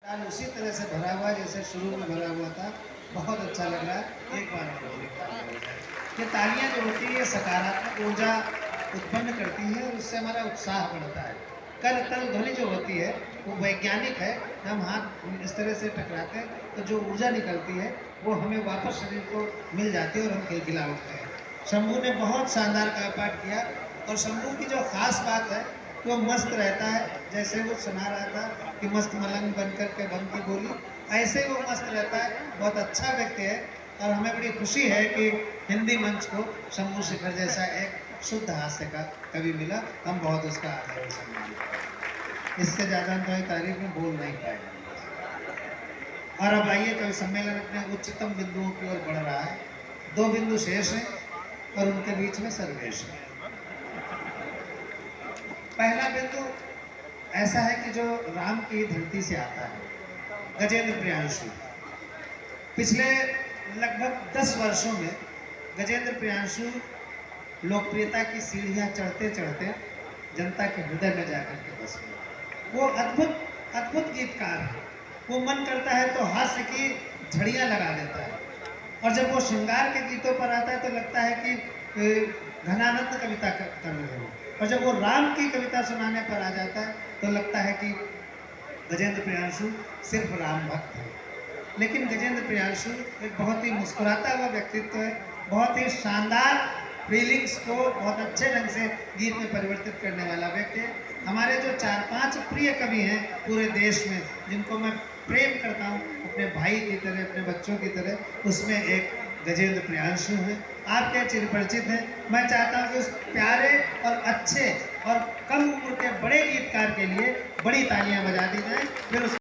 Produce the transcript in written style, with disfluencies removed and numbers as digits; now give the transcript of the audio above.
ताल उसी तरह से भरा हुआ जैसे शुरू में भरा हुआ था। बहुत अच्छा लग रहा है। एक बार और जोरदार तालियां बजाएं। ये तालियां जो होती है ये सकारात्मक ऊर्जा उत्पन्न करती है और उससे हमारा उत्साह बढ़ता है। कर तल ध्वनि जो होती है वो वैज्ञानिक है। हम हाथ इस तरह से टकराते हैं तो जो ऊर्जा निकलती है वो हमें वापस शरीर को मिल जाती है और हम खिलखिला उठते हैं। शंभू ने बहुत शानदार कायापाठ किया और शंभू की जो खास बात है वो मस्त रहता है। जैसे वो सुना रहा था कि मस्त मलंग बन कर के बम की गोली, ऐसे ही वो मस्त रहता है। बहुत अच्छा व्यक्ति है और हमें बड़ी खुशी है कि हिंदी मंच को शंभू शेखर जैसा एक शुद्ध हास्य का कवि मिला। हम बहुत उसका आदर और सम्मान करते हैं। इससे ज़्यादा हम तो तारीफ में बोल नहीं पाएंगे। और अब आइए, कवि सम्मेलन अपने उच्चतम बिंदुओं की ओर बढ़ रहा है। 2 बिंदु शेष हैं और उनके बीच में सर्वेश है। पहला बिंदु ऐसा है कि जो राम की धरती से आता है, गजेंद्र प्रियांशु। पिछले लगभग 10 वर्षों में गजेंद्र प्रियांशु लोकप्रियता की सीढ़ियां चढ़ते चढ़ते जनता के हृदय में जाकर के बस गए। वो अद्भुत अद्भुत गीतकार है। वो मन करता है तो हास्य की झड़ियां लगा देता है और जब वो श्रृंगार के गीतों पर आता है तो लगता है कि घनानंद कविता कर रहे हो। और जब वो राम की कविता सुनाने पर आ जाता है तो लगता है कि गजेंद्र प्रियांशु सिर्फ राम भक्त है। लेकिन गजेंद्र प्रियांशु एक बहुत ही मुस्कुराता हुआ व्यक्तित्व है। बहुत ही शानदार फीलिंग्स को बहुत अच्छे ढंग से गीत में परिवर्तित करने वाला व्यक्ति है। हमारे जो 4-5 प्रिय कवि हैं पूरे देश में, जिनको मैं प्रेम करता हूँ अपने भाई की तरह, अपने बच्चों की तरह, उसमें एक गजेंद्र प्रियांशु हैं। आप क्या चिरपरिचित हैं। मैं चाहता हूँ कि उस प्यारे और अच्छे और कम उम्र के बड़े गीतकार के लिए बड़ी तालियां बजा दी जाए। फिर उस